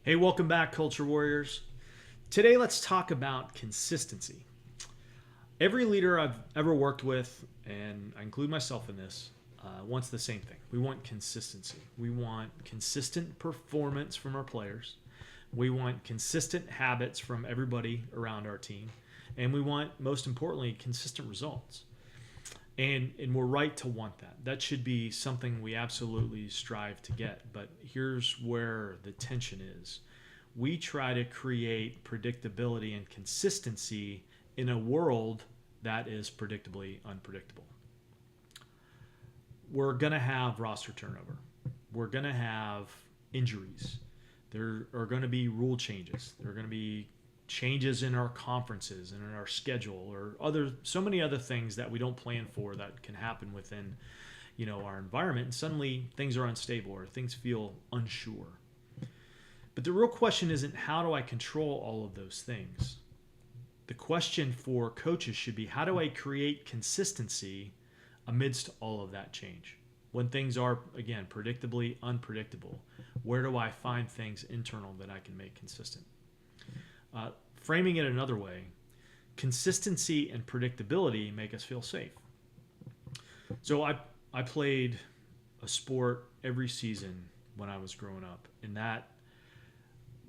Hey, welcome back, Culture Warriors. Today, let's talk about consistency. Every leader I've ever worked with, and I include myself in this, wants the same thing. We want consistency. We want consistent performance from our players. We want consistent habits from everybody around our team. And we want, most importantly, consistent results. And we're right to want that. That should be something we absolutely strive to get. But here's where the tension is. We try to create predictability and consistency in a world that is predictably unpredictable. We're going to have roster turnover. We're going to have injuries. There are going to be rule changes. There are going to be changes in our conferences and in our schedule, or so many other things that we don't plan for that can happen within our environment, and suddenly things are unstable or things feel unsure. But the real question isn't how do I control all of those things. The question for coaches should be, how do I create consistency amidst all of that change? When things are, again, predictably unpredictable, where do I find things internal that I can make consistent? Framing it another way, consistency and predictability make us feel safe. So I played a sport every season when I was growing up, and that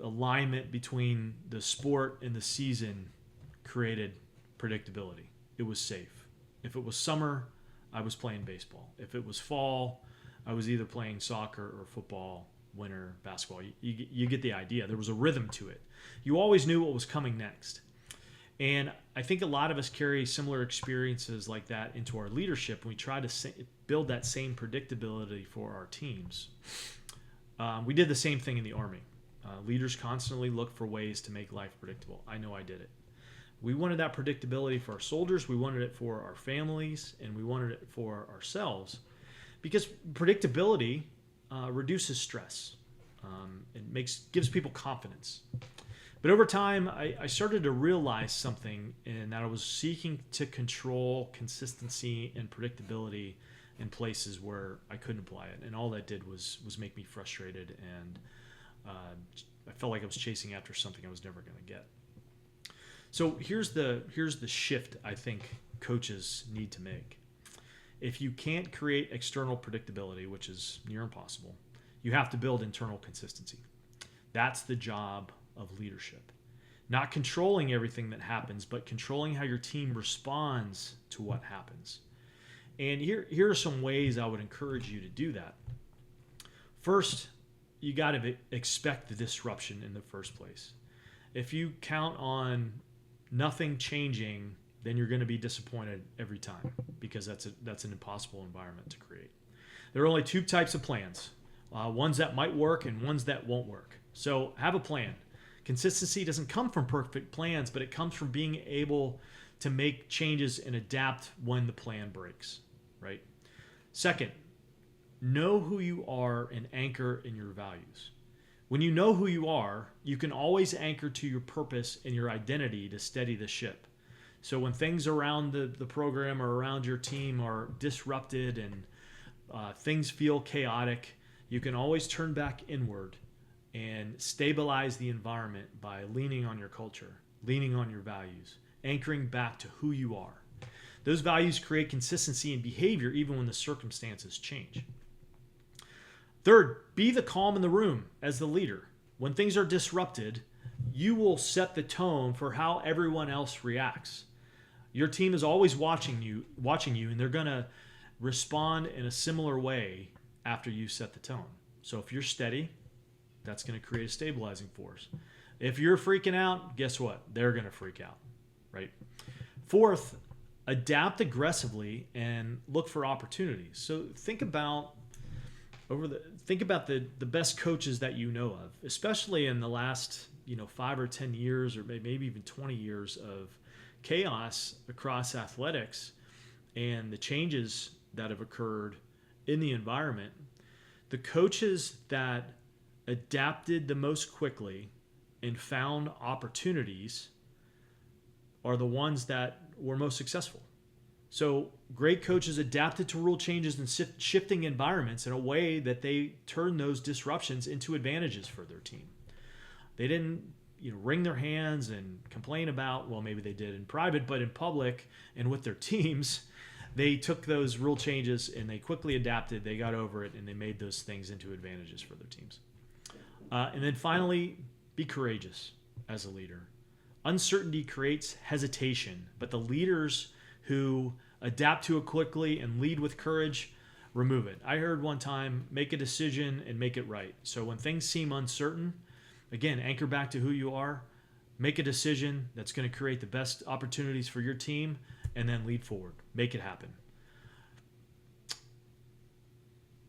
alignment between the sport and the season created predictability. It was safe. If it was summer, I was playing baseball. If it was fall, I was either playing soccer or football, winter, basketball. You get the idea. There was a rhythm to it. You always knew what was coming next. And I think a lot of us carry similar experiences like that into our leadership, and we try to build that same predictability for our teams. We did the same thing in the Army. Leaders constantly look for ways to make life predictable. I know I did it. We wanted that predictability for our soldiers, we wanted it for our families, and we wanted it for ourselves, because predictability reduces stress. It gives people confidence. But over time, I started to realize something, and that I was seeking to control consistency and predictability in places where I couldn't apply it. And all that did was make me frustrated, and I felt like I was chasing after something I was never going to get. So here's the shift I think coaches need to make. If you can't create external predictability, which is near impossible, you have to build internal consistency. That's the job of leadership. Not controlling everything that happens, but controlling how your team responds to what happens. And here are some ways I would encourage you to do that. First, you got to expect the disruption in the first place. If you count on nothing changing, then you're going to be disappointed every time, because that's an impossible environment to create. There are only two types of plans, ones that might work and ones that won't work. So have a plan. Consistency doesn't come from perfect plans, but it comes from being able to make changes and adapt when the plan breaks, right? Second, know who you are and anchor in your values. When you know who you are, you can always anchor to your purpose and your identity to steady the ship. So when things around the program or around your team are disrupted and things feel chaotic, you can always turn back inward and stabilize the environment by leaning on your culture, leaning on your values, anchoring back to who you are. Those values create consistency in behavior even when the circumstances change. Third, be the calm in the room as the leader. When things are disrupted, you will set the tone for how everyone else reacts. Your team is always watching you, and they're going to respond in a similar way after you set the tone. So if you're steady, that's going to create a stabilizing force. If you're freaking out, guess what? They're going to freak out, right? Fourth, adapt aggressively and look for opportunities. So think about the best coaches that you know of, especially in the last 5 or 10 years, or maybe even 20 years of chaos across athletics and the changes that have occurred in the environment. The coaches that adapted the most quickly and found opportunities are the ones that were most successful. So great coaches adapted to rule changes and shifting environments in a way that they turn those disruptions into advantages for their team. They didn't wring their hands and complain about, well, maybe they did in private, but in public and with their teams, they took those rule changes and they quickly adapted. They got over it and they made those things into advantages for their teams. And then finally, be courageous as a leader. Uncertainty creates hesitation, but the leaders who adapt to it quickly and lead with courage remove it. I heard one time, make a decision and make it right. So when things seem uncertain, again, anchor back to who you are, make a decision that's going to create the best opportunities for your team, and then lead forward. Make it happen.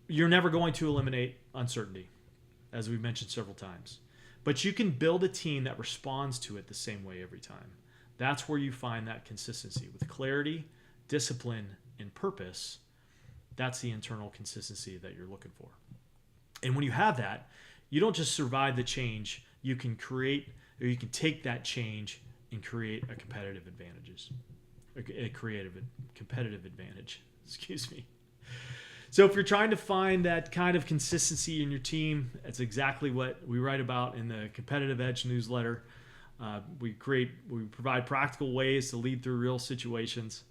You're never going to eliminate uncertainty, as we've mentioned several times. But you can build a team that responds to it the same way every time. That's where you find that consistency. With clarity, discipline, and purpose, that's the internal consistency that you're looking for. And when you have that, you don't just survive the change. You can create, or you can take that change and create a competitive advantage. Excuse me. So if you're trying to find that kind of consistency in your team, that's exactly what we write about in the Competitive Edge newsletter. We provide practical ways to lead through real situations.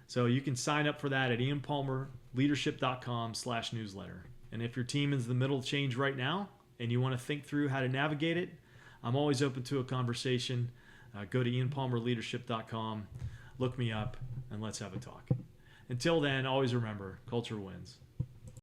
So you can sign up for that at ianpalmerleadership.com/newsletter. And if your team is in the middle of change right now and you want to think through how to navigate it, I'm always open to a conversation. Go to ianpalmerleadership.com, look me up, and let's have a talk. Until then, always remember, culture wins.